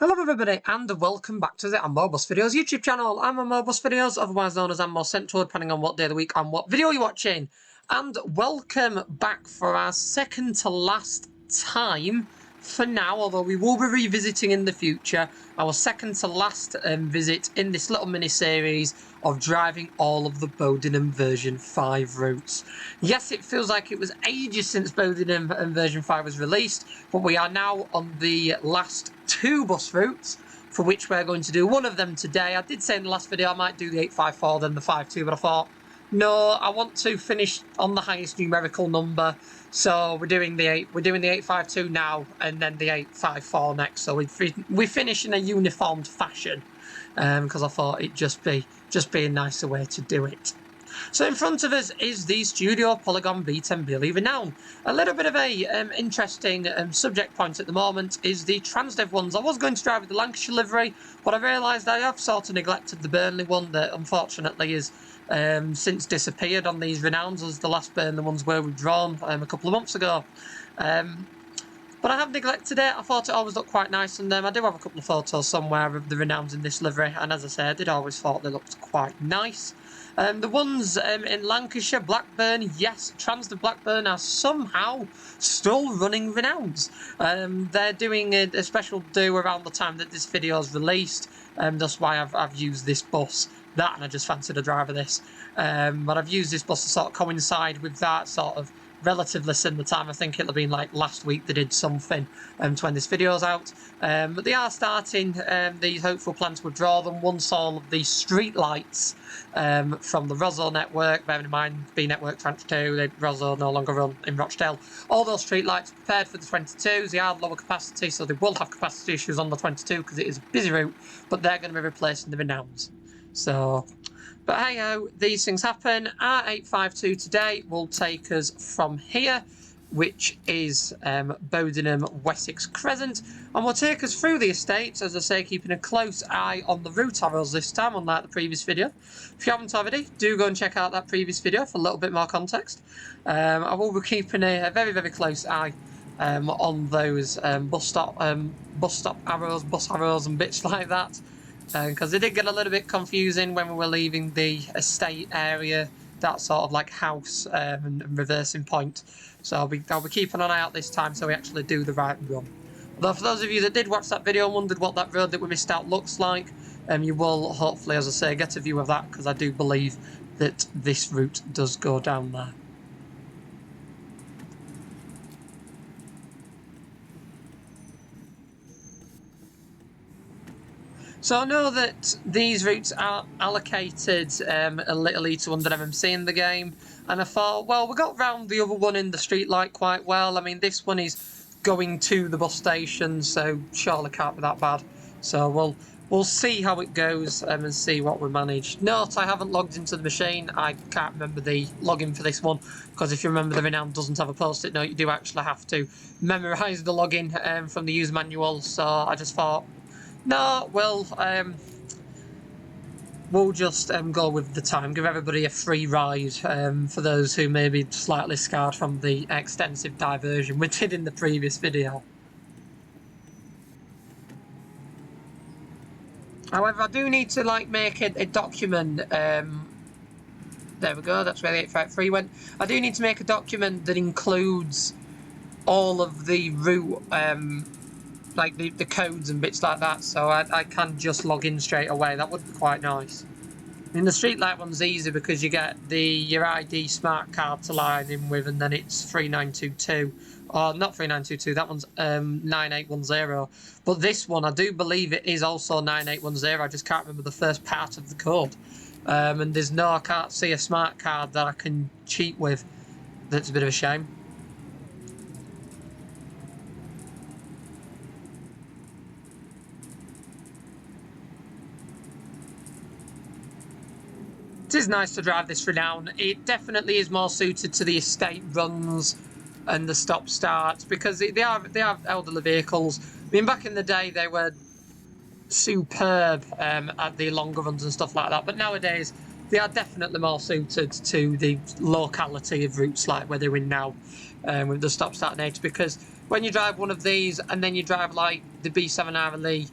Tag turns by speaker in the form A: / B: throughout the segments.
A: Hello everybody and welcome back to the Ambobus Videos YouTube channel. I'm Ambobus Videos, otherwise known as Ambo Central, depending on what day of the week and what video you're watching. And welcome back for our second to last time for now, although we will be revisiting in the future, our second to last visit in this little mini-series of driving all of the Bowdenham version 5 routes. Yes, it feels like it was ages since Bowdenham version 5 was released, but we are now on the last two bus routes, for which we're going to do one of them today. I did say in the last video I might do the 854 then the 52, but I thought, no, I want to finish on the highest numerical number, so we're doing the 852 now, and then the 854 next. So we finish in a uniformed fashion, because I thought it'd just be a nicer way to do it. So in front of us is the Studio Polygon B10BLE Renown. A little bit of a interesting subject point at the moment is the Transdev ones. I was going to drive with the Lancashire livery, but I realised I have sort of neglected the Burnley one that unfortunately is since disappeared on these Renowns, as the last Burnley ones were withdrawn a couple of months ago. But I have neglected it. I thought it always looked quite nice, and I do have a couple of photos somewhere of the Renowns in this livery, and as I said, I did always thought they looked quite nice. The ones in Lancashire, Blackburn, yes, Transdev Blackburn are somehow still running Renowns. They're doing a special do around the time that this video is released, that's why I've used this bus. That, and I just fancied a drive of this. But I've used this bus to sort of coincide with that sort of relatively similar time. I think it'll have been like last week they did something to when this video's out. But they are starting these hopeful plans to withdraw them once all of these street lights from the Rosso network, bearing in mind B network tranche 2, the Rosso no longer run in Rochdale. All those street lights are prepared for the 22s. They are lower capacity, so they will have capacity issues on the 22 because it is a busy route, but they're going to be replacing the Renowns. So, but hey ho, these things happen. Our 852 today will take us from here, which is Bowdenham Wessex Crescent, and will take us through the estates, as I say, keeping a close eye on the route arrows this time, unlike the previous video. If you haven't already, do go and check out that previous video for a little bit more context. I will be keeping a very, very close eye on those bus stop arrows, bus arrows and bits like that. Because it did get a little bit confusing when we were leaving the estate area, that sort of like house and reversing point. So I'll be keeping an eye out this time so we actually do the right run. Although for those of you that did watch that video and wondered what that road that we missed out looks like, you will hopefully, as I say, get a view of that, because I do believe that this route does go down there. So I know that these routes are allocated a little to under MMC in the game, and I thought, well, we got round the other one in the street light quite well. I mean, this one is going to the bus station, so surely can't be that bad. So we'll see how it goes and see what we manage. Note, I haven't logged into the machine. I can't remember the login for this one, because if you remember, the Renown doesn't have a post-it note. You do actually have to memorise the login from the user manual, so I just thought, no, we'll just go with the time, give everybody a free ride for those who may be slightly scarred from the extensive diversion we did in the previous video. However, I do need to make a document. There we go, that's where the 853 went. I do need to make a document that includes all of the route, like the codes and bits like that, so I can just log in straight away. That would be quite nice. In the streetlight one's easy because you get your ID smart card to line in with, and then it's 3922. Or not 3922, that one's 9810. But this one, I do believe it is also 9810. I just can't remember the first part of the code. And I can't see a smart card that I can cheat with. That's a bit of a shame. It is nice to drive this Renown. It definitely is more suited to the estate runs and the stop starts, because they are elderly vehicles. I mean, back in the day they were superb at the longer runs and stuff like that, but nowadays they are definitely more suited to the locality of routes like where they're in now, with the stop start and edge. Because when you drive one of these and then you drive like the B7RLE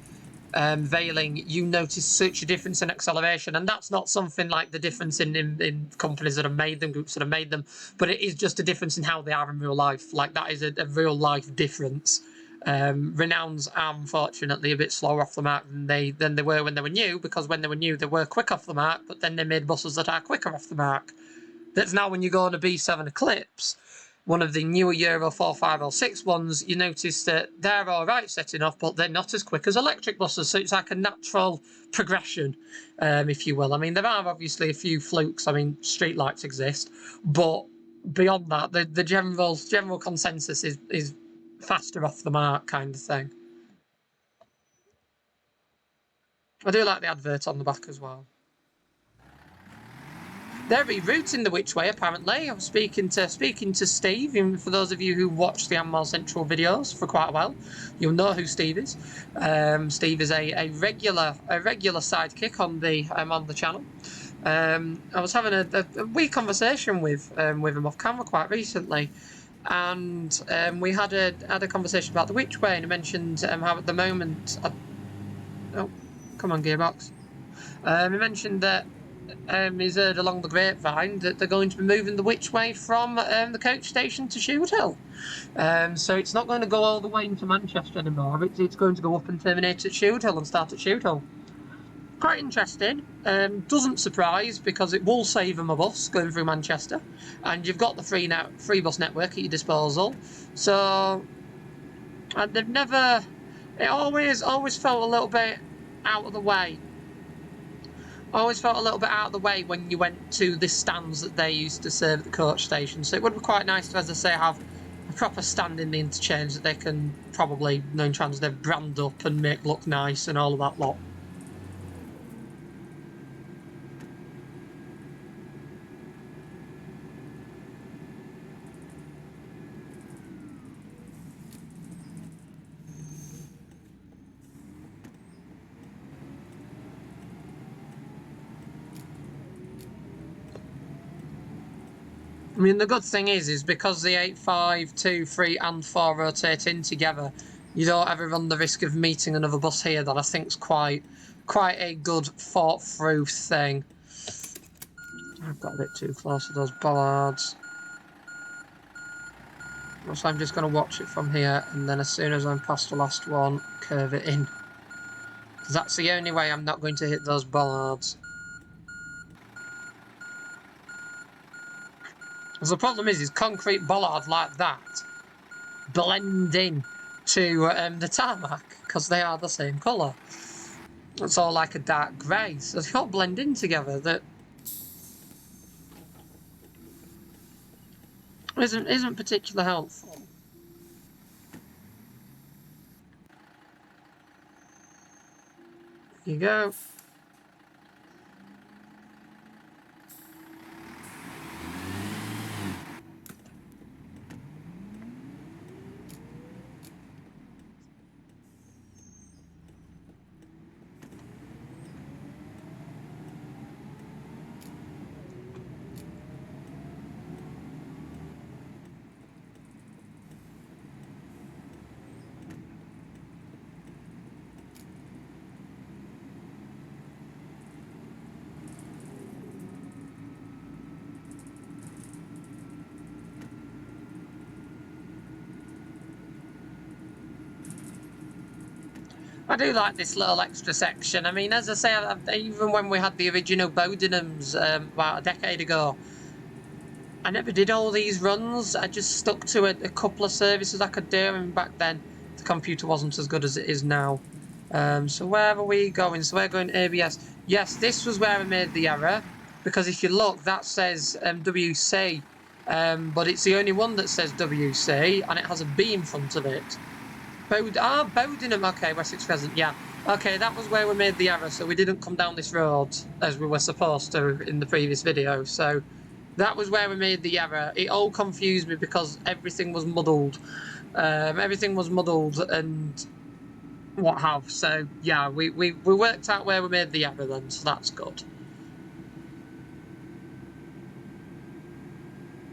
A: veiling, you notice such a difference in acceleration, and that's not something like the difference in companies that have made them, groups that have made them, but it is just a difference in how they are in real life. Like, that is a real life difference. Renowns are unfortunately a bit slower off the mark than they were when they were new, because when they were new they were quick off the mark, but then they made buses that are quicker off the mark. That's now when you go on a B7 Eclipse, one of the newer Euro 4, 5 or 6 ones, you notice that they're alright setting off, but they're not as quick as electric buses, so it's like a natural progression, if you will. I mean, there are obviously a few flukes. I mean, streetlights exist, but beyond that, the general consensus is faster off the mark kind of thing. I do like the advert on the back as well. They're rerouting the which way, apparently. I'm speaking to Steve. And for those of you who watch the Ammo Central videos for quite a while, you'll know who Steve is. Steve is a regular sidekick on the channel. I was having a wee conversation with him off camera quite recently, and we had a conversation about the which way, and he mentioned how at the moment. Oh, come on, Gearbox. He mentioned that. He's heard along the grapevine that they're going to be moving the which way from the coach station to Shude Hill. So it's not going to go all the way into Manchester anymore. It's going to go up and terminate at Shude Hill and start at Shude Hill. Quite interesting. Doesn't surprise, because it will save them a bus going through Manchester, and you've got the free bus network at your disposal. So they've never. It always felt a little bit out of the way. Always felt a little bit out of the way when you went to the stands that they used to serve at the coach station. So it would be quite nice to, as I say, have a proper stand in the interchange that they can probably, in Transdev, brand up and make look nice and all of that lot. I mean, the good thing is because the 8, 5, 2, 3 and 4 rotate in together, you don't ever run the risk of meeting another bus here. That I think's quite a good thought through thing. I've got a bit too close to those bollards. So I'm just going to watch it from here, and then as soon as I'm past the last one, curve it in. Because that's the only way I'm not going to hit those bollards. Because the problem is concrete bollards like that blend in to the tarmac, because they are the same colour. It's all like a dark grey, so they all blend in together. That isn't particularly helpful. There you go. I do like this little extra section. I mean, as I say, even when we had the original Bowdenhams about a decade ago, I never did all these runs. I just stuck to a couple of services I could do, and back then the computer wasn't as good as it is now. So where are we going? So we're going ABS. Yes, this was where I made the error, because if you look, that says WC, but it's the only one that says WC, and it has a B in front of it. Bowdenham, okay, Wessex Crescent, yeah. Okay, that was where we made the error, so we didn't come down this road as we were supposed to in the previous video. So that was where we made the error. It all confused me because everything was muddled. Everything was muddled and what have. So yeah, we worked out where we made the error then, so that's good.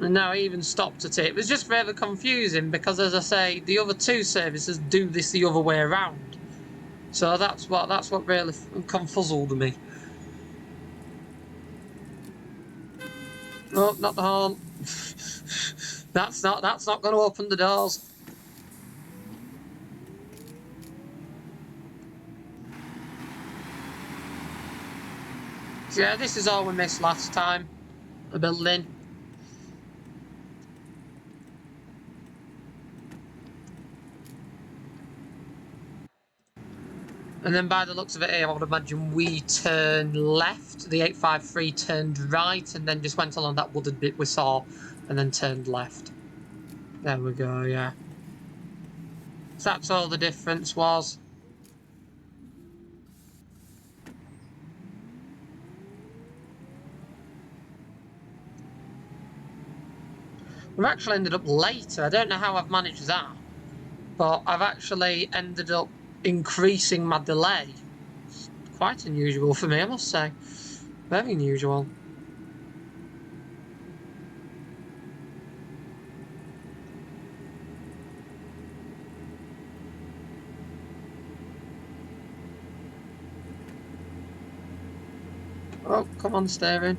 A: And now I even stopped at it. It was just really confusing because, as I say, the other two services do this the other way around. So that's what really confuzzled me. Oh, not the horn. That's not going to open the doors. Yeah, this is all we missed last time. The building. And then by the looks of it here, I would imagine we turned left. The 853 turned right and then just went along that wooded bit we saw and then turned left. There we go, yeah. So that's all the difference was. We've actually ended up later. I don't know how I've managed that, but I've actually ended up increasing my delay. It's quite unusual for me, I must say. Very unusual. Oh, come on, steering.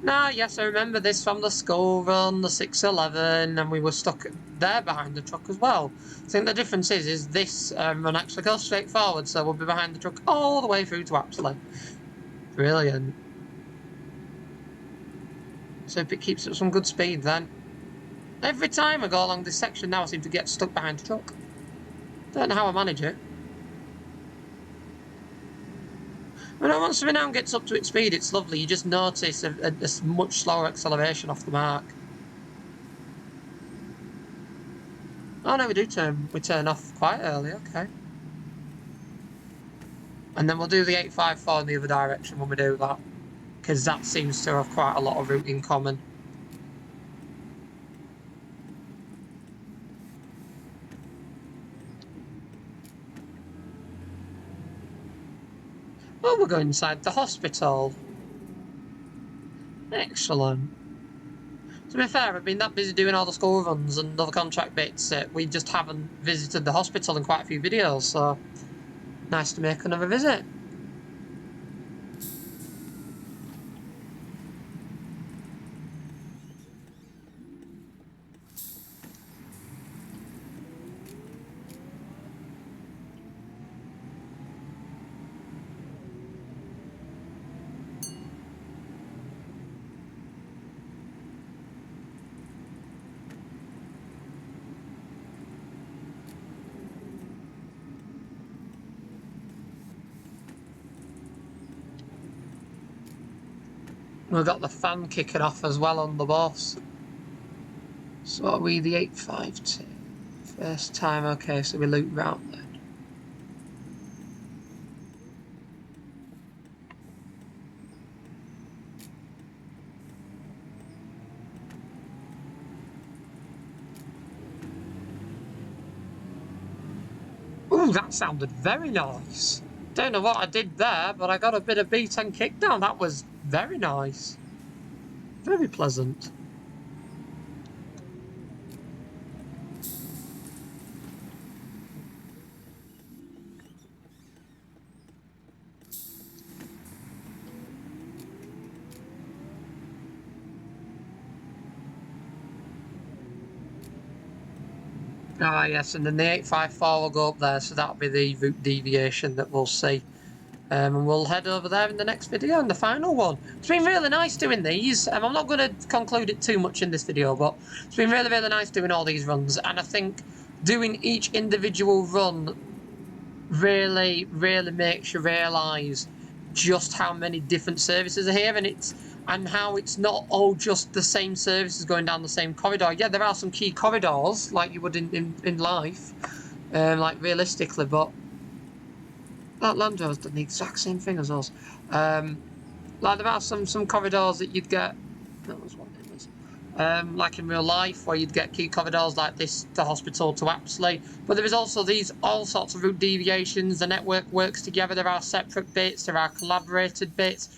A: Nah, yes, I remember this from the school run, the 611, and we were stuck there behind the truck as well. I think the difference is this run actually goes straight forward, so we'll be behind the truck all the way through to Apsley. Brilliant. So if it keeps at some good speed then. Every time I go along this section now I seem to get stuck behind the truck. Don't know how I manage it. When once the Renown gets up to its speed, it's lovely. You just notice a much slower acceleration off the mark. Oh no, we turn off quite early, okay. And then we'll do the 854 in the other direction when we do that, because that seems to have quite a lot of route in common. Oh, we're going inside the hospital. Excellent. To be fair, I've been that busy doing all the school runs and other contract bits, we just haven't visited the hospital in quite a few videos, so nice to make another visit. We've got the fan kicking off as well on the bus. So are we the 852? First time, okay, so we loop round then. Ooh, that sounded very nice. Don't know what I did there, but I got a bit of B10 kickdown. That was very nice. Very pleasant. Ah, yes, and then the 854 will go up there, so that'll be the route deviation that we'll see. And we'll head over there in the next video, and the final one. It's been really nice doing these. I'm not going to conclude it too much in this video, but it's been really, really nice doing all these runs. And I think doing each individual run really, really makes you realise just how many different services are here, and how it's not all just the same services going down the same corridor. Yeah, there are some key corridors, like you would in life, like realistically, but that Land Rover's done the exact same thing as us. Like there are some corridors that you'd get. That was what it was. like in real life, where you'd get key corridors like this, the hospital to Apsley. But there is also these all sorts of route deviations. The network works together. There are separate bits. There are collaborated bits.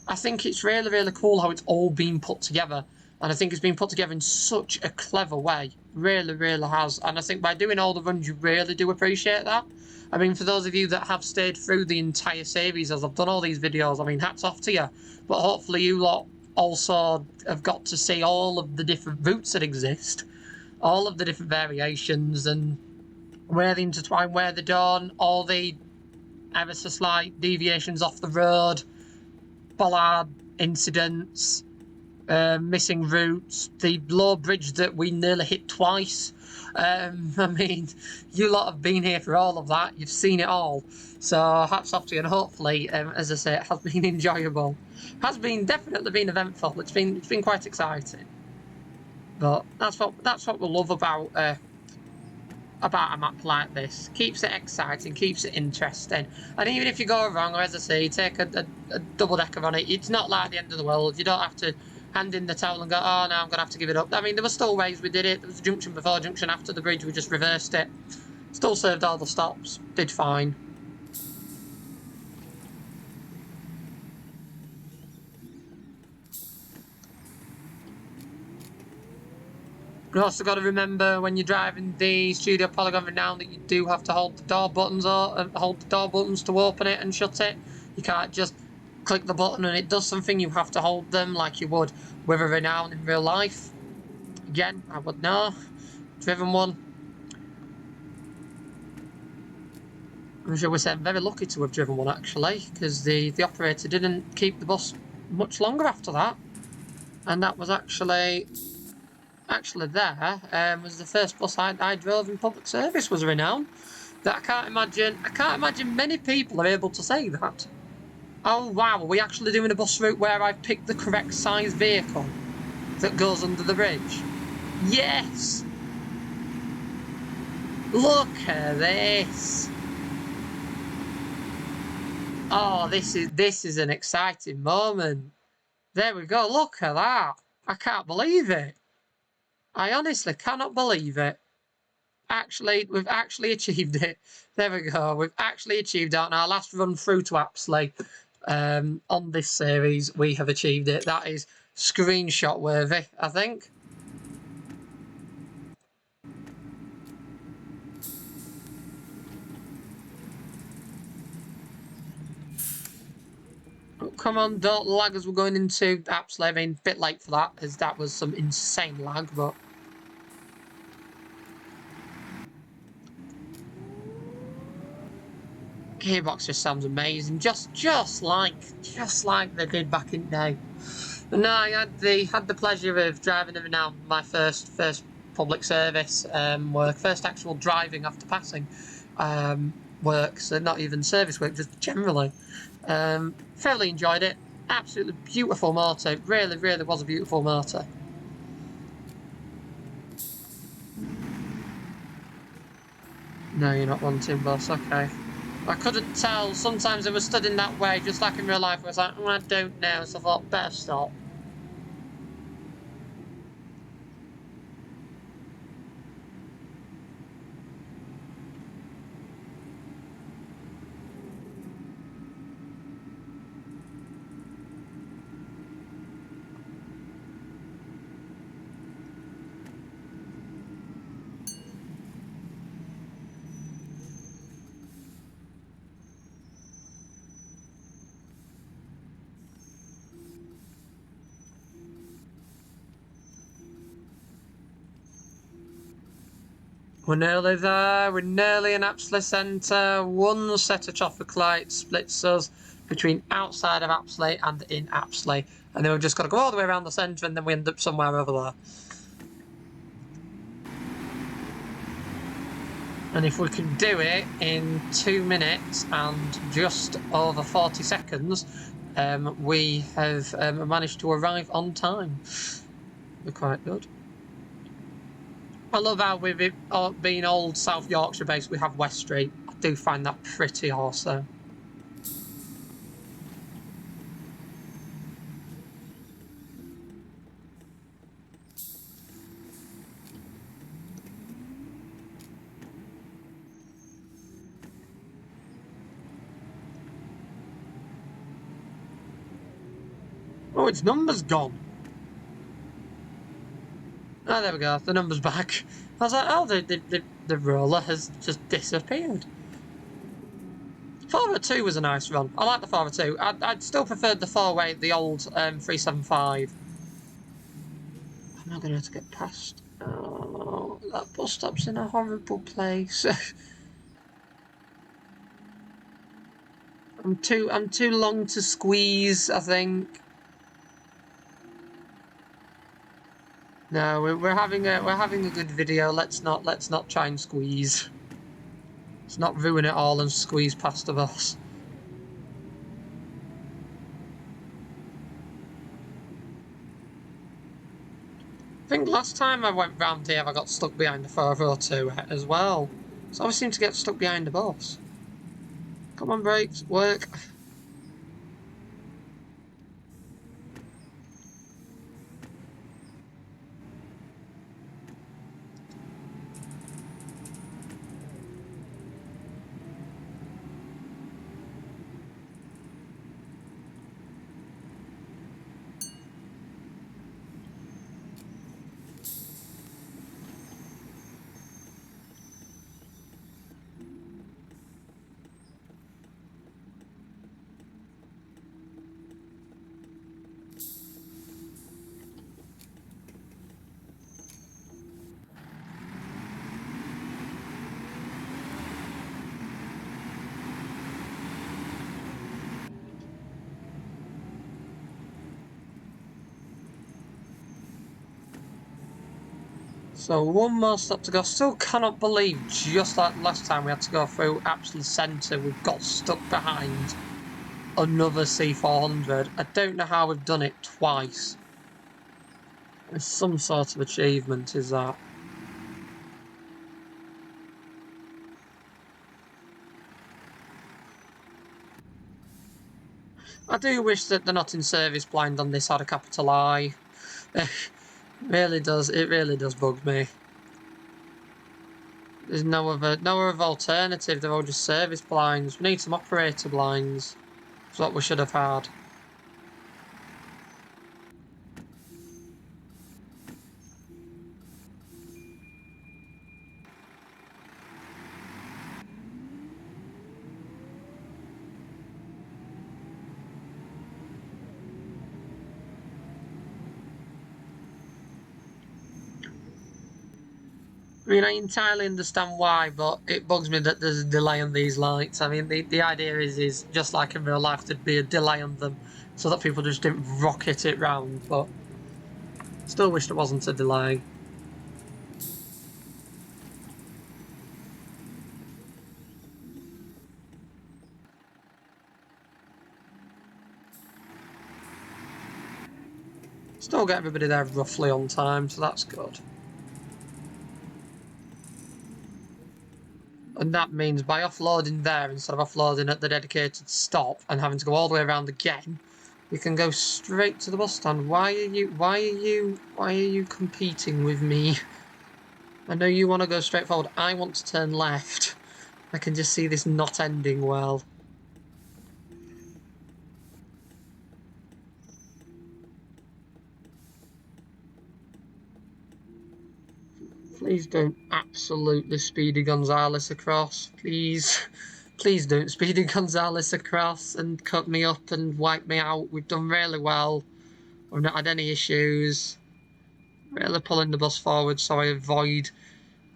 A: I think it's really, really cool how it's all been put together. And I think it's been put together in such a clever way. Really, really has. And I think by doing all the runs, you really do appreciate that. I mean, for those of you that have stayed through the entire series as I've done all these videos, I mean, hats off to you. But hopefully you lot also have got to see all of the different routes that exist, all of the different variations, and where they intertwine, where they're done, all the ever so slight deviations off the road, bollard incidents, missing routes, the low bridge that we nearly hit twice. I mean, you lot have been here for all of that. You've seen it all. So hats off to you, and hopefully, as I say, it has been enjoyable. Has been definitely been eventful. It's been quite exciting. But that's what we love about a map like this. Keeps it exciting, keeps it interesting. And even if you go wrong, or as I say, you take a double decker on it, it's not like the end of the world. You don't have to hand in the towel and go, oh no, I'm going to have to give it up. I mean, there were still ways we did it. There was a junction before, junction after the bridge, we just reversed it. Still served all the stops, did fine. You've also got to remember when you're driving the Studio Polygon Renown that you do have to hold the door buttons to open it and shut it. You can't just click the button and it does something. You have to hold them like you would with a Renown in real life. Again, I would know. Driven one. I'm sure we said very lucky to have driven one actually, because the operator didn't keep the bus much longer after that, and that was actually there was the first bus I drove in public service was Renown. That I can't imagine many people are able to say that. Oh wow, are we actually doing a bus route where I've picked the correct size vehicle that goes under the bridge? Yes! Look at this! Oh, this is an exciting moment. There we go, look at that. I can't believe it. I honestly cannot believe it. We've actually achieved it. There we go. We've actually achieved it on our last run through to Apsley. On this series, we have achieved it. That is screenshot worthy, I think. Oh, come on, don't lag as we're going into Apsley. I mean, a bit late for that, as that was some insane lag, but... Gearbox just sounds amazing, just like they did back in the day. But no, I had the pleasure of driving the Renown, my first public service work, first actual driving after passing work, so not even service work, just generally. Thoroughly enjoyed it. Absolutely beautiful motor. It really, really was a beautiful motor. No, you're not wanting, boss. Okay. I couldn't tell. Sometimes they were stood in that way, just like in real life. I was like, I don't know, so I thought, better stop. We're nearly there, we're nearly in Apsley Centre. One set of traffic lights splits us between outside of Apsley and in Apsley. And then we've just got to go all the way around the centre and then we end up somewhere over there. And if we can do it in 2 minutes and just over 40 seconds, we have managed to arrive on time. We're quite good. I love how we've being old South Yorkshire based, we have West Street. I do find that pretty awesome. Oh, its number's gone. Oh, there we go. The number's back. I was like, oh, the roller has just disappeared. 402 was a nice run. I like the 402. I'd still preferred the 4-way, the old 375. I'm not going to have to get past. Oh, that bus stop's in a horrible place. I'm too long to squeeze, I think. No, we're having a good video. Let's not try and squeeze. Let's not ruin it all and squeeze past the bus. I think last time I went round here, I got stuck behind the 402 as well. So I always seem to get stuck behind the bus. Come on, brakes, work. So one more stop to go. Still cannot believe, just like last time we had to go through Apsley Centre, we've got stuck behind another C400. I don't know how we've done it twice. It's some sort of achievement, is that? I do wish that they're not in service blind on this, had a capital I. It really does bug me. There's no other alternative, they're all just service blinds. We need some operator blinds. That's what we should have had. I mean, I entirely understand why, but it bugs me that there's a delay on these lights. I mean, the idea is just like in real life, there'd be a delay on them so that people just didn't rocket it round, but still wish there wasn't a delay. Still get everybody there roughly on time, so that's good. And that means by offloading there instead of offloading at the dedicated stop and having to go all the way around again, we can go straight to the bus stand. Why are you competing with me? I know you want to go straight forward. I want to turn left. I can just see this not ending well. Please don't absolutely Speedy Gonzales across, please. Please don't Speedy Gonzales across and cut me up and wipe me out. We've done really well. We've not had any issues. Really pulling the bus forward so I avoid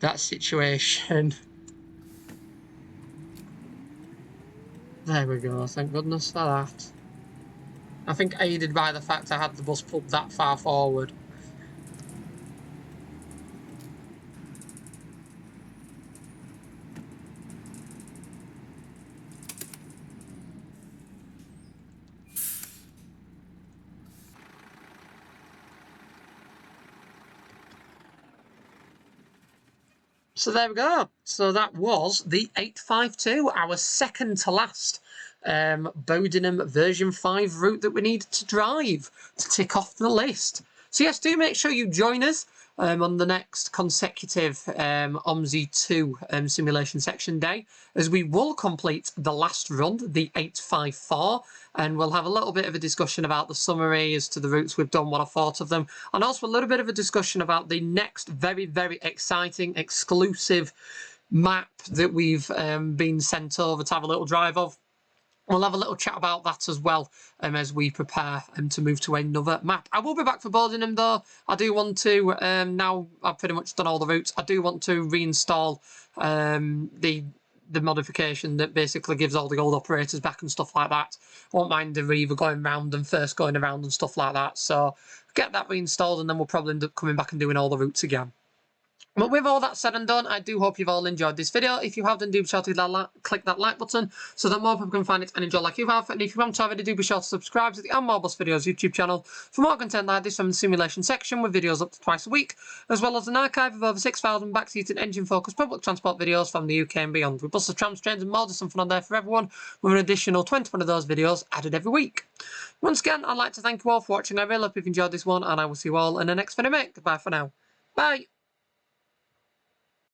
A: that situation. There we go, thank goodness for that. I think aided by the fact I had the bus pulled that far forward. So there we go. So that was the 852, our second to last Bowdenham version 5 route that we needed to drive to tick off the list. So yes, do make sure you join us on the next consecutive OMSI 2 simulation section day, as we will complete the last run, the 854, and we'll have a little bit of a discussion about the summary as to the routes we've done, what I thought of them, and also a little bit of a discussion about the next very, very exciting, exclusive map that we've been sent over to have a little drive of. We'll have a little chat about that as well as we prepare to move to another map. I will be back for Bowdenham though. I do want to, now I've pretty much done all the routes, I do want to reinstall the modification that basically gives all the old operators back and stuff like that. I won't mind the Reaver going round and first going around and stuff like that. So get that reinstalled and then we'll probably end up coming back and doing all the routes again. But with all that said and done, I do hope you've all enjoyed this video. If you have, then do be sure to click that like button so that more people can find it and enjoy like you have. And if you haven't already, do be sure to subscribe to the Mobus Videos YouTube channel for more content like this from the simulation section with videos up to twice a week, as well as an archive of over 6,000 backseated engine-focused public transport videos from the UK and beyond, with buses, trams, trains and more. There's something on there for everyone, with an additional 21 of those videos added every week. Once again, I'd like to thank you all for watching. I really hope you've enjoyed this one, and I will see you all in the next video, mate. Goodbye for now. Bye!